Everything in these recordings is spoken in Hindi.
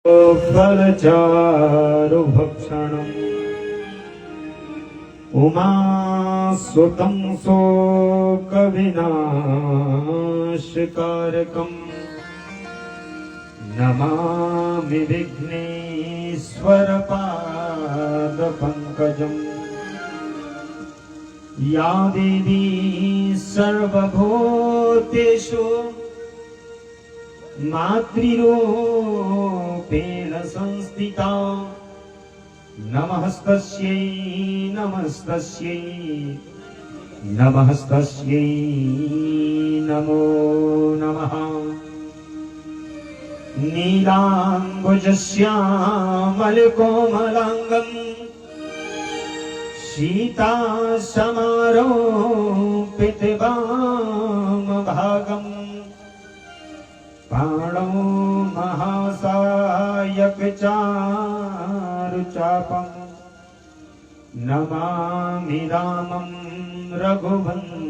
फलचारुभक्षणम् उमासुतं शोकविनाशकारकम् नमामि विघ्नेश्वरपादपङ्कजम्। या देवी सर्वभूतेषु मातृरूपेण संस्थिता नमस्तस्यै नमस्तस्यै नमस्तस्यै नमो नमः। नीलाम्बुजश्यामलकोमलाङ्गम् सीतासमारोपितवामभागम् पाणौ महासायकचारुचापम् नमामि रामं रघुवंशनाथम्।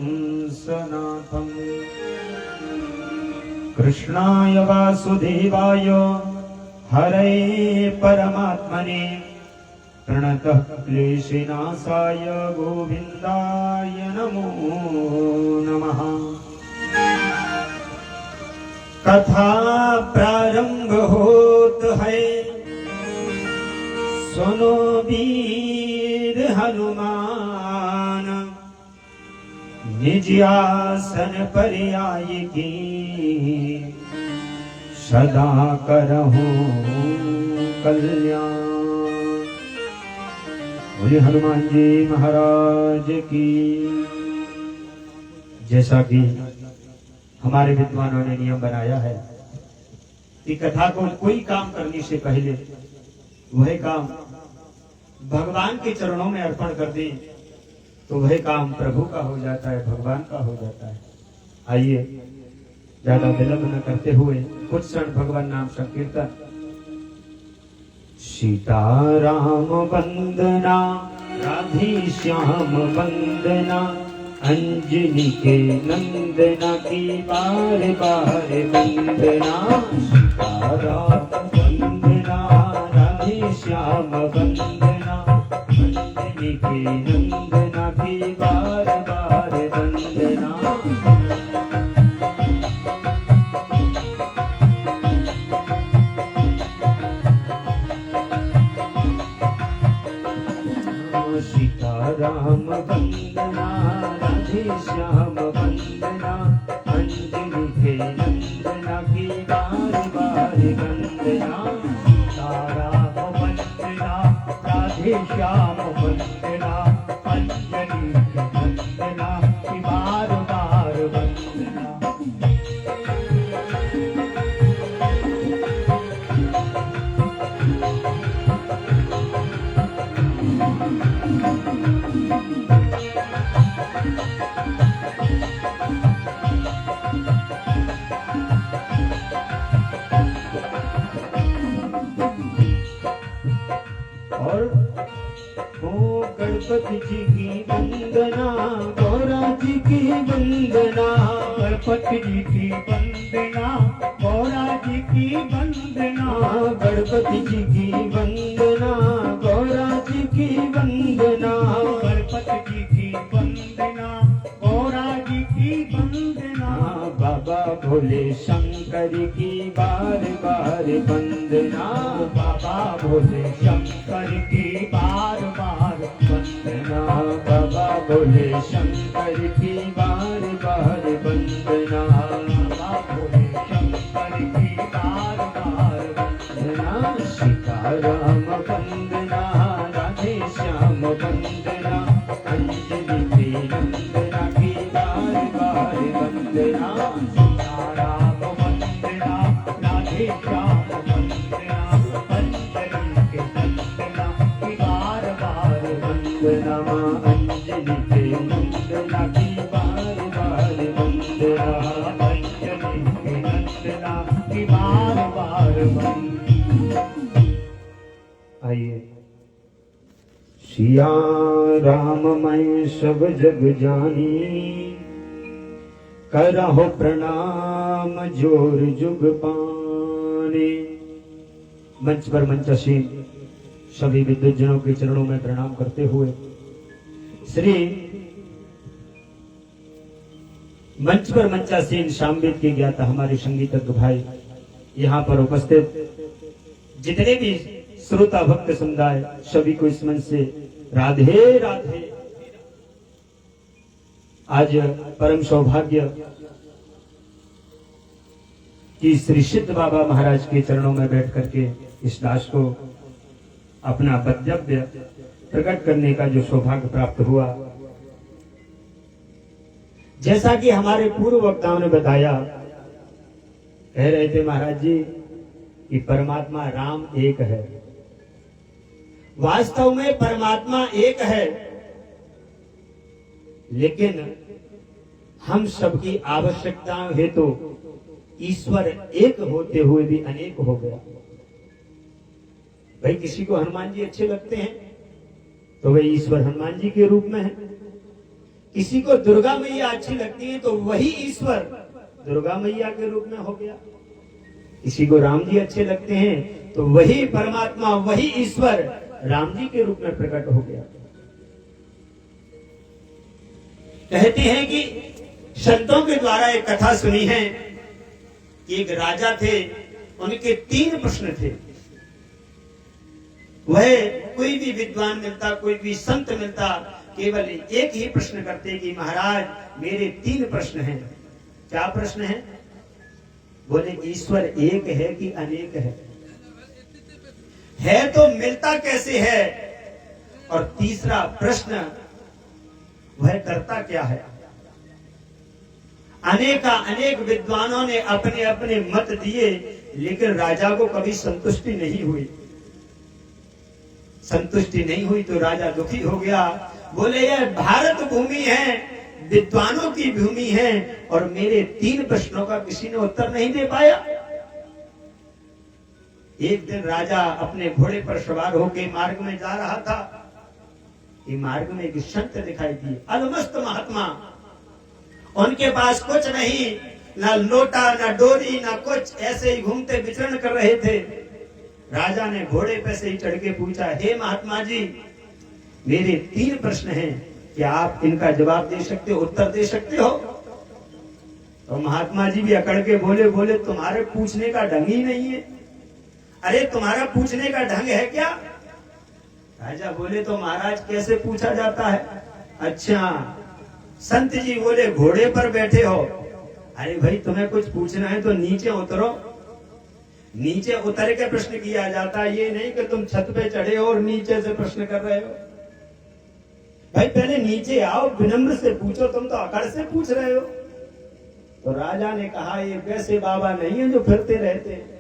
कृष्णाय वासुदेवाय हरे परमात्मने प्रणतः क्लेशनाशाय गोविन्दाय नमो नमः। कथा प्रारंभ होत है सुनो वीर हनुमान निज आसन पर आए की सदा करहु कल्याण। बोले हनुमान जी महाराज की। जैसा कि हमारे विद्वानों ने नियम बनाया है कि कथा को कोई काम करने से पहले वह काम भगवान के चरणों में अर्पण कर दे तो वह काम प्रभु का हो जाता है, भगवान का हो जाता है। आइए ज्यादा विलंब न करते हुए कुछ क्षण भगवान नाम संकीर्तन। सीताराम वंदना राधे श्याम वंदना अंजनी के नंदना की बार बार वंदना। सीताराम वंदना राधे श्याम वंदना अंजनी के नंदना की बार बार वंदना। सीताराम वंदना राधे श्याम वंदना अंजनी के नंदना की बार बार वंदना। सीताराम वंदना राधे श्याम वंदना अंजनी के नंदना की बार बार वंदना। गणपति जी की वंदना गौरा जी की वंदना। गणपति जी की वंदना गौरा जी की वंदना। गणपति जी की वंदना गौरा जी की वंदना। गणपति जी की वंदना गौरा जी की वंदना। बाबा भोले शंकर की बार बार वंदना। बाबा भोले शंकर की बार बार वंदना। बाबा भोले शंकर की बार बार वंदना। बाबा भोले शंकर की बार बार वंदना। सीताराम वंदना राधे श्याम वंदना अंजनी के नंदना की बार बार वंदना। सीताराम वंदना राधे श्याम वंदना अंजनी के नंदना की बार बार वंदना। अंजनी के नंदना की बार बार वंदना। अंजनी के नंदना की बार बार वंदना। आइए। सिया राम मैं सब जग जानी करहो प्रणाम जोर जुग पानी। मंच पर मंचासीन सभी विद्वज्जनों के चरणों में प्रणाम करते हुए श्री मंच पर मंचासीन सामवेद के ज्ञाता हमारे संगीतज्ञ भाई, यहाँ पर उपस्थित जितने भी श्रोता भक्त समुदाय, सभी को इस मंच से राधे राधे। आज परम सौभाग्य कि श्री सिद्ध बाबा महाराज के चरणों में बैठ करके इस दास को अपना वक्तव्य प्रकट करने का जो सौभाग्य प्राप्त हुआ। जैसा कि हमारे पूर्व वक्ताओं ने बताया, कह रहे थे महाराज जी कि परमात्मा राम एक है। वास्तव में परमात्मा एक है, लेकिन हम सबकी आवश्यकताओं हेतु ईश्वर एक होते हुए भी अनेक हो गया। भाई किसी को हनुमान जी अच्छे लगते हैं तो वही ईश्वर हनुमान जी के रूप में है। किसी को दुर्गा मैया अच्छी लगती है तो वही ईश्वर दुर्गा मैया के रूप में हो गया। किसी को राम जी अच्छे लगते हैं तो वही परमात्मा, वही ईश्वर राम जी के रूप में प्रकट हो गया। कहते हैं कि संतों के द्वारा एक कथा सुनी है कि एक राजा थे, उनके 3 प्रश्न थे। वह कोई भी विद्वान मिलता, कोई भी संत मिलता, केवल एक ही प्रश्न करते कि महाराज मेरे 3 प्रश्न हैं। क्या प्रश्न है? बोले ईश्वर एक है कि अनेक है तो मिलता कैसे है? और तीसरा प्रश्न, वह करता क्या है? अनेक विद्वानों ने अपने अपने मत दिए, लेकिन राजा को कभी संतुष्टि नहीं हुई। संतुष्टि नहीं हुई तो राजा दुखी हो गया। बोले यह भारत भूमि है, विद्वानों की भूमि है, और मेरे 3 प्रश्नों का किसी ने उत्तर नहीं दे पाया। एक दिन राजा अपने घोड़े पर सवार होकर मार्ग में जा रहा था। ये मार्ग में एक संत दिखाई दिए, अलमस्त महात्मा। उनके पास कुछ नहीं, ना लोटा, ना डोरी, ना कुछ, ऐसे ही घूमते विचरण कर रहे थे। राजा ने घोड़े पे से ही चढ़ के पूछा, हे महात्मा जी मेरे 3 प्रश्न हैं, क्या आप इनका जवाब दे सकते हो, उत्तर दे सकते हो? तो महात्मा जी भी अकड़ के बोले तुम्हारे पूछने का ढंग ही नहीं है। अरे तुम्हारा पूछने का ढंग है क्या? राजा बोले तो महाराज कैसे पूछा जाता है? अच्छा। संत जी बोले घोड़े पर बैठे हो। अरे भाई तुम्हें कुछ पूछना है तो नीचे उतरो। नीचे उतर के प्रश्न किया जाता है, ये नहीं कि तुम छत पे चढ़े हो और नीचे से प्रश्न कर रहे हो। भाई पहले नीचे आओ, विनम्र से पूछो, तुम तो अकड़ से पूछ रहे हो। तो राजा ने कहा ये वैसे बाबा नहीं है जो फिरते रहते हैं।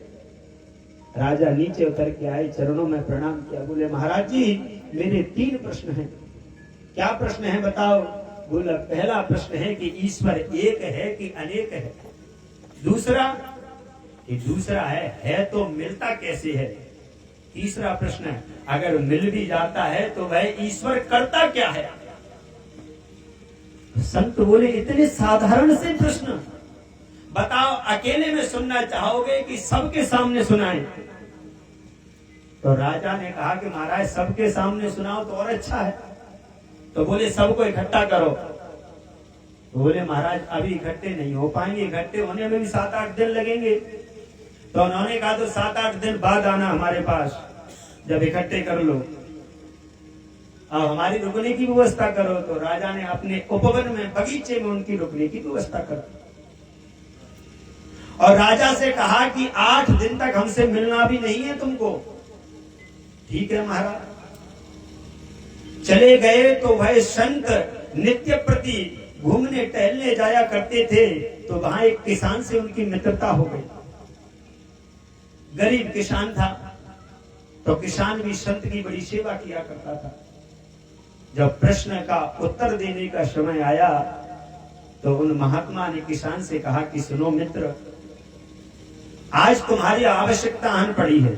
राजा नीचे उतर के आए, चरणों में प्रणाम किया, बोले महाराज जी मेरे 3 प्रश्न हैं। क्या प्रश्न है बताओ? बोला पहला प्रश्न है कि ईश्वर एक है कि अनेक है। दूसरा है तो मिलता कैसे है? तीसरा प्रश्न, अगर मिल भी जाता है तो वह ईश्वर करता क्या है? संत बोले इतने साधारण से प्रश्न, बताओ अकेले में सुनना चाहोगे कि सबके सामने सुनाएं? तो राजा ने कहा कि महाराज सबके सामने सुनाओ तो और अच्छा है। तो बोले सबको इकट्ठा करो। तो बोले महाराज अभी इकट्ठे नहीं हो पाएंगे, इकट्ठे होने में भी 7-8 दिन लगेंगे। तो उन्होंने कहा तो 7-8 दिन बाद आना हमारे पास, जब इकट्ठे कर लो, अब हमारी रुकने की व्यवस्था करो। तो राजा ने अपने उपवन में, बगीचे में उनकी रुकने की व्यवस्था कर और राजा से कहा कि 8 दिन तक हमसे मिलना भी नहीं है तुमको। ठीक है महाराज। चले गए तो वह संत नित्य प्रति घूमने टहलने जाया करते थे। तो वहां एक किसान से उनकी मित्रता हो गई। गरीब किसान था, तो किसान भी संत की बड़ी सेवा किया करता था। जब प्रश्न का उत्तर देने का समय आया तो उन महात्मा ने किसान से कहा कि सुनो मित्र, आज तुम्हारी आवश्यकता आन पड़ी है।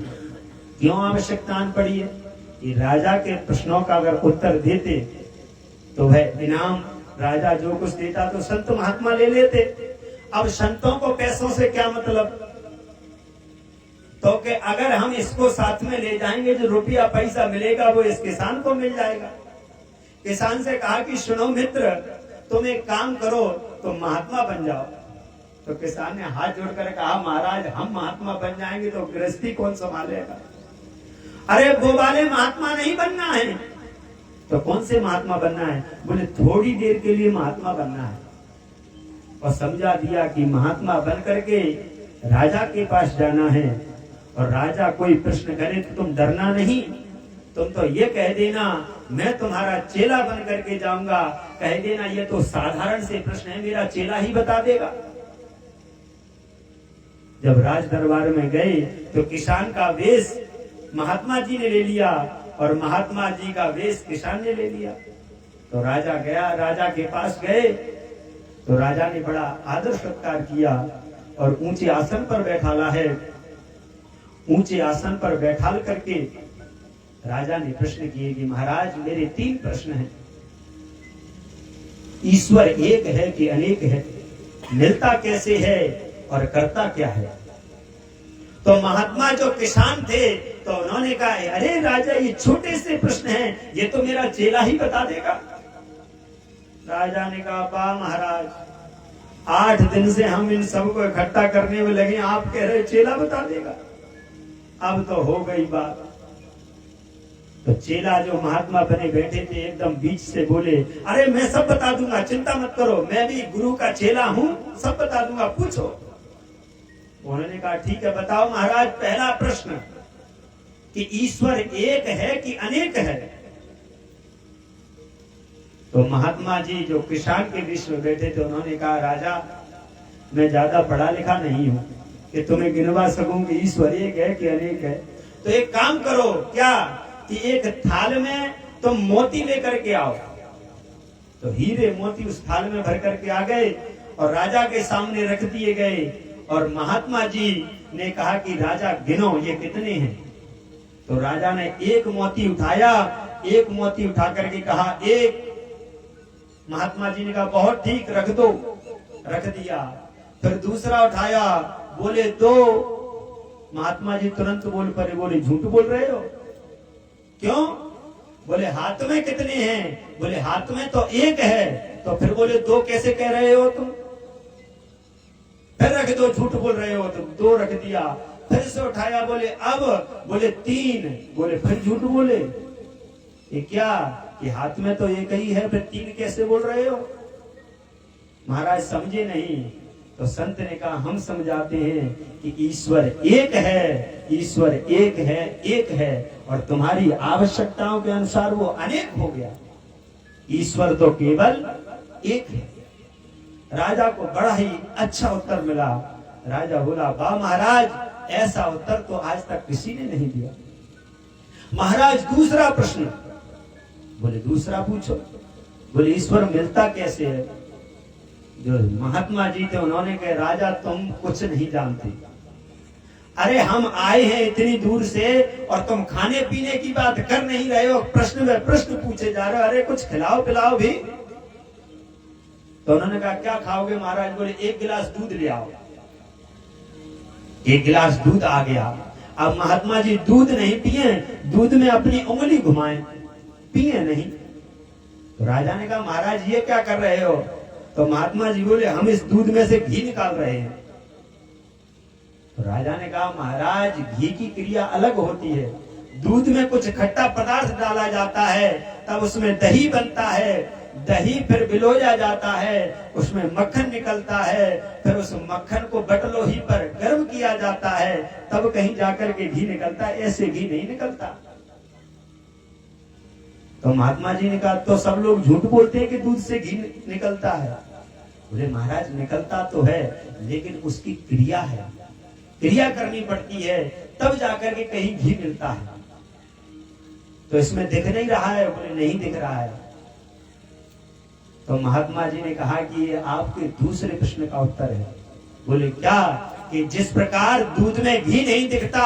क्यों आवश्यकता आन पड़ी है? कि राजा के प्रश्नों का अगर उत्तर देते तो वह इनाम, राजा जो कुछ देता तो संत महात्मा ले लेते। अब संतों को पैसों से क्या मतलब? तो कि अगर हम इसको साथ में ले जाएंगे, जो रुपया पैसा मिलेगा वो इस किसान को मिल जाएगा। किसान से कहा कि सुनो मित्र, तुम एक काम करो, तुम महात्मा बन जाओ। तो किसान ने हाथ जोड़कर कहा, महाराज हम महात्मा बन जाएंगे तो गृहस्थी कौन संभालेगा? अरे वो वाले महात्मा नहीं बनना है। तो कौन से महात्मा बनना है? बोले थोड़ी देर के लिए महात्मा बनना है। और समझा दिया कि महात्मा बन करके राजा के पास जाना है, और राजा कोई प्रश्न करे तो तुम डरना नहीं, तुम तो ये कह देना मैं तुम्हारा चेला बन करके जाऊंगा, कह देना ये तो साधारण से प्रश्न है, मेरा चेला ही बता देगा। जब राज दरबार में गए तो किसान का वेश महात्मा जी ने ले लिया और महात्मा जी का वेश किसान ने ले लिया। तो राजा गया, राजा के पास गए तो राजा ने बड़ा आदर सत्कार किया और ऊंचे आसन पर बैठाला है। ऊंचे आसन पर बैठाल करके राजा ने प्रश्न किए कि महाराज मेरे 3 प्रश्न हैं। ईश्वर एक है कि अनेक है? मिलता कैसे है और करता क्या है? तो महात्मा जो किसान थे तो उन्होंने कहा, अरे राजा ये छोटे से प्रश्न हैं, ये तो मेरा चेला ही बता देगा। राजा ने कहा, बा महाराज 8 दिन से हम इन सबको इकट्ठा करने में लगे, आप कह रहे चेला बता देगा? अब तो हो गई बात। तो चेला जो महात्मा बने बैठे थे एकदम बीच से बोले, अरे मैं सब बता दूंगा, चिंता मत करो, मैं भी गुरु का चेला हूं, सब बता दूंगा, पूछो। उन्होंने कहा ठीक है बताओ महाराज, पहला प्रश्न कि ईश्वर एक है कि अनेक है? तो महात्मा जी जो किसान के बीच में बैठे थे उन्होंने कहा, राजा मैं ज्यादा पढ़ा लिखा नहीं हूं कि तुम्हें गिनवा सकूं कि ईश्वर एक है कि अनेक है। तो एक काम करो, क्या कि एक थाल में तुम मोती लेकर के आओ। तो हीरे मोती उस थाल में भर करके आ गए और राजा के सामने रख दिए गए। और महात्मा जी ने कहा कि राजा गिनो ये कितने हैं? तो राजा ने एक मोती उठाया, एक मोती उठा करके कहा 1। महात्मा जी ने कहा बहुत ठीक, रख दो, रख दिया। फिर दूसरा उठाया, बोले 2। महात्मा जी तुरंत बोल पड़े, बोले झूठ बोल रहे हो? क्यों? बोले हाथ में कितने हैं? बोले हाथ में तो 1 है। तो फिर बोले 2 कैसे कह रहे हो तुम? फिर रख दो, झूठ बोल रहे हो तुम। 2 रख दिया, फिर से उठाया, बोले अब, बोले 3। बोले फिर झूठ बोले। ये क्या कि हाथ में तो 1 ही है, फिर 3 कैसे बोल रहे हो? महाराज समझे नहीं। तो संत ने कहा हम समझाते हैं कि ईश्वर एक है, ईश्वर एक है, एक है, और तुम्हारी आवश्यकताओं के अनुसार वो अनेक हो गया। ईश्वर तो केवल एक है। राजा को बड़ा ही अच्छा उत्तर मिला। राजा बोला, वाह महाराज, ऐसा उत्तर तो आज तक किसी ने नहीं दिया। महाराज दूसरा प्रश्न। बोले दूसरा पूछो। बोले ईश्वर मिलता कैसे है? जो महात्मा जी थे उन्होंने कहा, राजा तुम कुछ नहीं जानते। अरे हम आए हैं इतनी दूर से और तुम खाने पीने की बात कर नहीं रहे हो, प्रश्न में प्रश्न पूछे जा रहे हो। अरे कुछ खिलाओ पिलाओ भी। तो उन्होंने कहा क्या खाओगे महाराज? बोले 1 गिलास दूध ले आओ। 1 गिलास दूध आ गया। अब महात्मा जी दूध नहीं पिए, दूध में अपनी उंगली घुमाए, पिए नहीं। तो राजा ने कहा महाराज ये क्या कर रहे हो? तो महात्मा जी बोले हम इस दूध में से घी निकाल रहे हैं। तो राजा ने कहा महाराज घी की क्रिया अलग होती है। दूध में कुछ खट्टा पदार्थ डाला जाता है, तब उसमें दही बनता है, दही फिर बिलोया जाता है, उसमें मक्खन निकलता है, फिर उस मक्खन को बटलोही पर गर्म किया जाता है, तब कहीं जाकर के घी निकलता है, ऐसे घी नहीं निकलता। तो महात्मा जी ने कहा तो सब लोग झूठ बोलते हैं कि दूध से घी निकलता है। बोले महाराज निकलता तो है, लेकिन उसकी क्रिया है, क्रिया करनी पड़ती है, तब जाकर के कहीं घी मिलता है। तो इसमें दिख नहीं रहा है? बोले नहीं दिख रहा है। तो महात्मा जी ने कहा कि ये आपके दूसरे प्रश्न का उत्तर है। बोले क्या? कि जिस प्रकार दूध में घी नहीं दिखता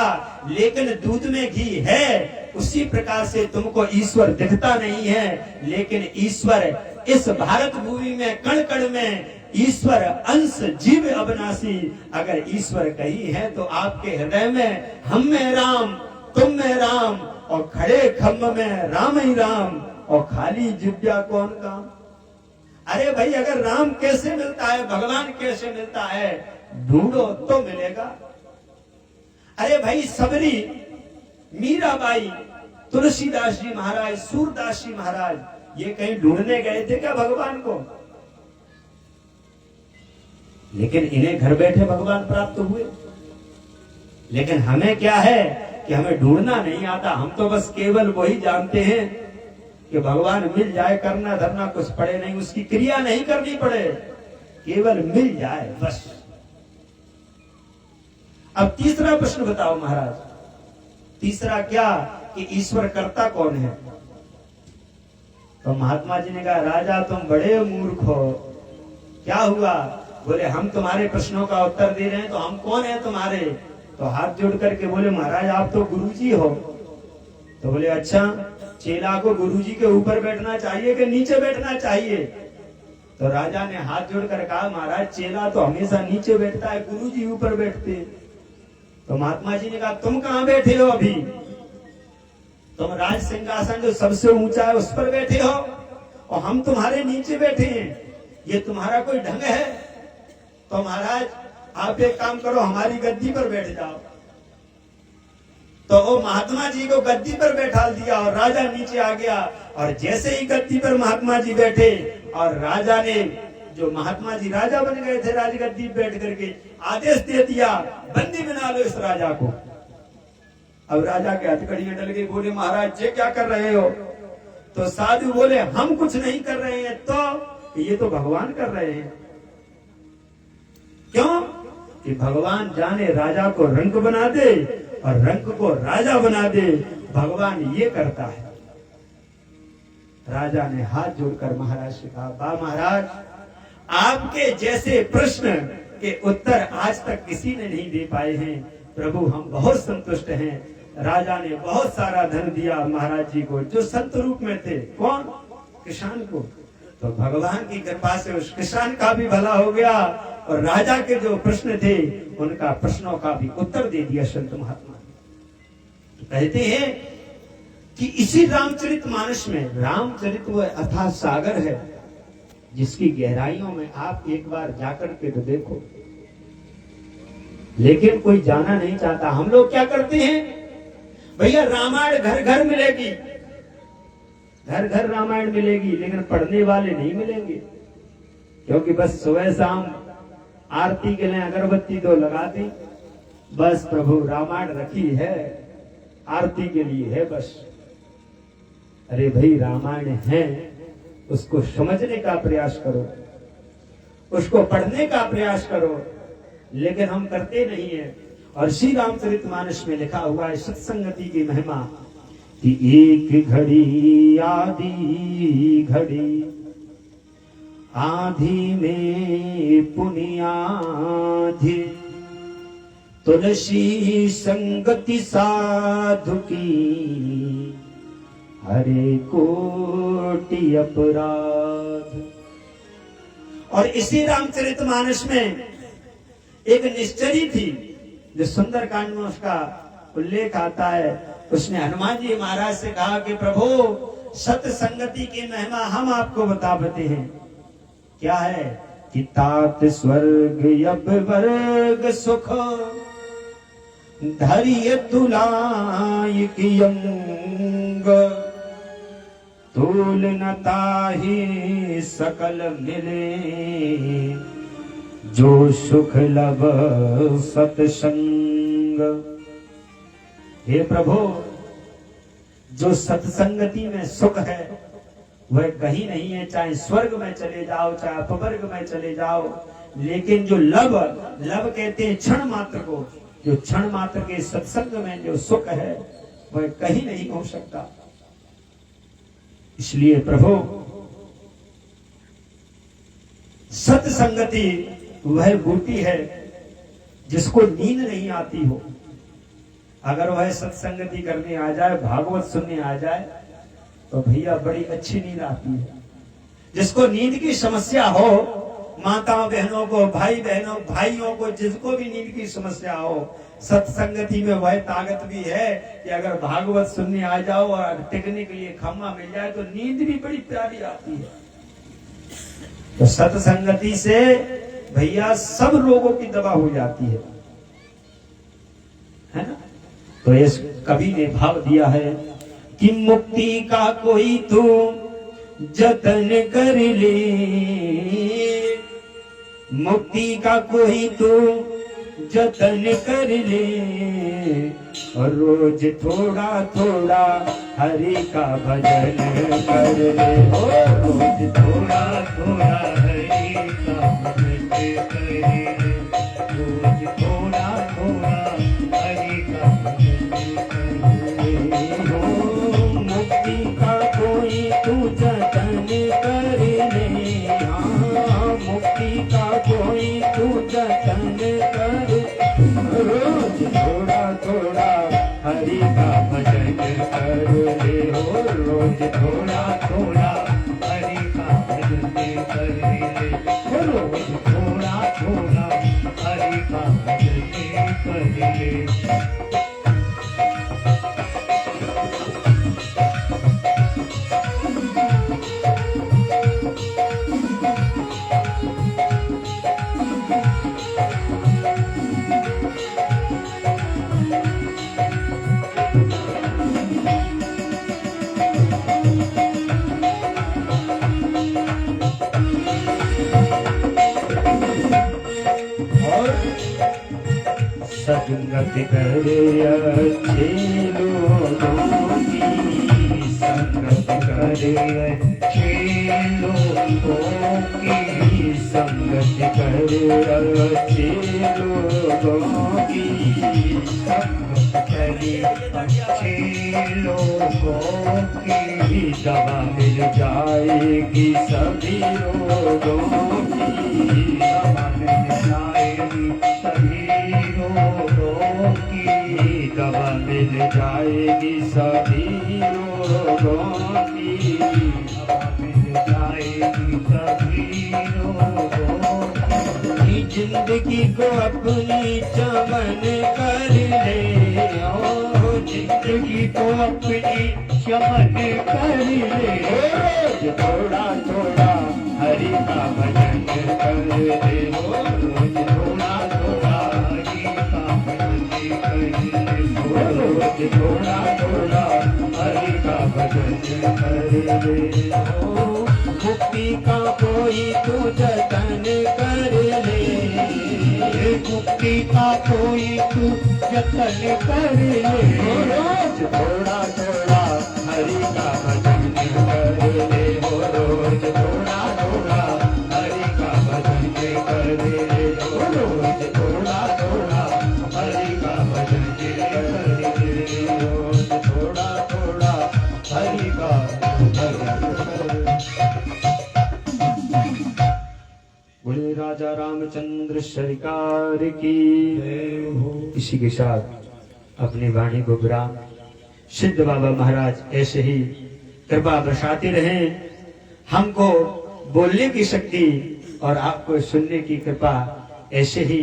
लेकिन दूध में घी है, उसी प्रकार से तुमको ईश्वर दिखता नहीं है, लेकिन ईश्वर इस भारत भूमि में कण कण में ईश्वर अंश जीव अविनाशी। अगर ईश्वर कही है तो आपके हृदय में हम में राम, तुम में राम, और खड़े खम्भ में राम ही राम, और खाली जिब्या कौन काम। अरे भाई, अगर राम कैसे मिलता है, भगवान कैसे मिलता है, ढूंढो तो मिलेगा। अरे भाई, सबरी, मीराबाई, तुलसीदास जी महाराज, सूरदास जी महाराज, ये कहीं ढूंढने गए थे क्या भगवान को? लेकिन इन्हें घर बैठे भगवान प्राप्त हुए। लेकिन हमें क्या है कि हमें ढूंढना नहीं आता। हम तो बस केवल वही जानते हैं कि भगवान मिल जाए, करना धरना कुछ पड़े नहीं, उसकी क्रिया नहीं करनी पड़े, केवल मिल जाए बस। अब तीसरा प्रश्न बताओ महाराज। तीसरा क्या कि ईश्वर कर्ता कौन है? तो महात्मा जी ने कहा, राजा तुम बड़े मूर्ख हो। क्या हुआ? बोले, हम तुम्हारे प्रश्नों का उत्तर दे रहे हैं, तो हम कौन है तुम्हारे? तो हाथ जोड़ करके बोले, महाराज आप तो गुरुजी हो। तो बोले, अच्छा, चेला को गुरुजी के ऊपर बैठना चाहिए कि नीचे बैठना चाहिए? तो राजा ने हाथ जोड़कर कहा, महाराज चेला तो हमेशा नीचे बैठता है, गुरुजी ऊपर बैठते। तो महात्मा जी ने कहा, तुम कहां बैठे हो अभी? तुम राज सिंहासन जो सबसे ऊंचा है उस पर बैठे हो, और हम तुम्हारे नीचे बैठे हैं। ये तुम्हारा कोई ढंग है? तो महाराज आप एक काम करो, हमारी गद्दी पर बैठ जाओ। तो वो महात्मा जी को गद्दी पर बैठा दिया और राजा नीचे आ गया। और जैसे ही गद्दी पर महात्मा जी बैठे और राजा ने, जो महात्मा जी राजा बन गए थे, राजगद्दी बैठ करके आदेश दे दिया, बंदी बना लो इस राजा को। अब राजा के हथकड़ियां डल गई। बोले, महाराज ये क्या कर रहे हो? तो साधु बोले, हम कुछ नहीं कर रहे हैं, तो ये तो भगवान कर रहे हैं। क्यों? कि भगवान जाने राजा को रंक बना दे और रंक को राजा बना दे, भगवान ये करता है। राजा ने हाथ जोड़कर महाराज से कहा, वाह महाराज, आपके जैसे प्रश्न के उत्तर आज तक किसी ने नहीं दे पाए हैं। प्रभु हम बहुत संतुष्ट हैं। राजा ने बहुत सारा धन दिया महाराज जी को, जो संत रूप में थे। कौन? किसान को। तो भगवान की कृपा से उस किसान का भी भला हो गया, और राजा के जो प्रश्न थे उनका प्रश्नों का भी उत्तर दे दिया संत महात्मा ने। तो कहते हैं कि इसी रामचरितमानस में, रामचरित वो अथाह सागर है जिसकी गहराइयों में आप एक बार जाकर के तो देखो। लेकिन कोई जाना नहीं चाहता। हम लोग क्या करते हैं, भैया रामायण घर घर मिलेगी, घर घर रामायण मिलेगी, लेकिन पढ़ने वाले नहीं मिलेंगे। क्योंकि बस सुबह शाम आरती के लिए अगरबत्ती तो लगा दी, बस प्रभु रामायण रखी है, आरती के लिए है बस। अरे भाई, रामायण है, उसको समझने का प्रयास करो, उसको पढ़ने का प्रयास करो, लेकिन हम करते नहीं है। और श्री रामचरितमानस में लिखा हुआ है सत्संगति की महिमा, कि एक घड़ी आधी घड़ी, आधी में पुनियाधि, तुलसी संगति साधु की, हरे कोटि अपराध। और इसी रामचरितमानस में एक निश्चरी थी, जो सुंदरकांड में उसका उल्लेख आता है। उसने हनुमान जी महाराज से कहा कि प्रभु, सत्संगति की महिमा हम आपको बताते हैं। क्या है? कि तात स्वर्ग यब वर्ग सुख, धैर्य तुलाय कियंग, तूल न ताहि सकल मिले, जो सुख लब सत्संग। हे प्रभु, जो सत्संगति में सुख है वह कहीं नहीं है, चाहे स्वर्ग में चले जाओ, चाहे अपवर्ग में चले जाओ। लेकिन जो लब कहते हैं क्षण मात्र को, जो क्षण मात्र के सत्संग में जो सुख है वह कहीं नहीं हो सकता। इसलिए प्रभु, सत्संगति वह बूटी है जिसको नींद नहीं आती हो। अगर वह सत्संगति करने आ जाए, भागवत सुनने आ जाए, तो भैया बड़ी अच्छी नींद आती है। जिसको नींद की समस्या हो, माताओं बहनों को, भाई बहनों भाइयों को, जिसको भी नींद की समस्या हो, सत्संगति में वह ताकत भी है कि अगर भागवत सुनने आ जाओ और टिकने के लिए खम्मा मिल जाए तो नींद भी बड़ी प्यारी आती है। तो सत्संगति से भैया सब लोगों की दवा हो जाती है ना। तो इस कवि ने भाव दिया है कि मुक्ति का कोई तू जतन कर ले, मुक्ति का कोई तू जतन कर ले, और रोज थोड़ा थोड़ा हरि का भजन कर ले। रोज थोड़ा थोड़ा हरि का भजन कर ले, रोज थोड़ा थोड़ा हरि का भजन कर ले। मुक्ति का कोई तू जतन कर ले, हाँ मुक्ति का कोई तू जतन कर, रोज थोड़ा थोड़ा हरि का भजन कर ले। हो रोज थोड़ा थोड़ा हरि का भजन कर ले, रोज थोड़ा थोड़ा हरि का भजन कर ले। संगत करे अच्छे लोगों की, संगत करे अच्छे लोगों की, संगत करे अच्छे लोगों की, संगत करे अच्छे लोगों की, दवा मिल जाएगी सभी रोगों की, दवा मिल जाएगी सभी रोगों की, दवा मिल जाएगी सभी रोगों की, दवा मिल जाएगी सभी रोगों की। जिंदगी को अपनी चमन कर ले, ओ जिंदगी को अपनी चमन कर ले, रोज थोड़ा थोड़ा हरि का भजन कर ले, रोज थोड़ा थोड़ा हरि का भजन कर ले, रोज थोड़ा थोड़ा हरि का भजन कर ले। मुक्ति का कोई तू जतन कर ले, मुक्ति का कोई तू जतन कर ले, रोज थोड़ा थोड़ा हरि का भजन कर ले, रोज थोड़ा थोड़ा हरि का भजन कर ले, रोज थोड़ा थोड़ा हरि का भजन कर ले, रोज थोड़ा थोड़ा हरि का भजन कर ले। बोले राजा रामचंद्र सरकार की। इसी के साथ अपनी वाणी को विराम। सिद्ध बाबा महाराज ऐसे ही कृपा बरसाते रहे, हमको बोलने की शक्ति और आपको सुनने की कृपा ऐसे ही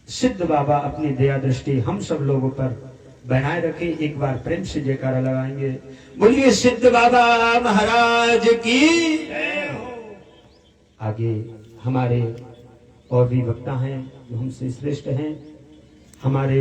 सिद्ध बाबा अपनी दया दृष्टि हम सब लोगों पर बनाए रखे। एक बार प्रेम से जयकारा लगाएंगे। बोलिए सिद्ध बाबा महाराज की। आगे हमारे और भी वक्ता हैं जो हमसे श्रेष्ठ हैं। हमारे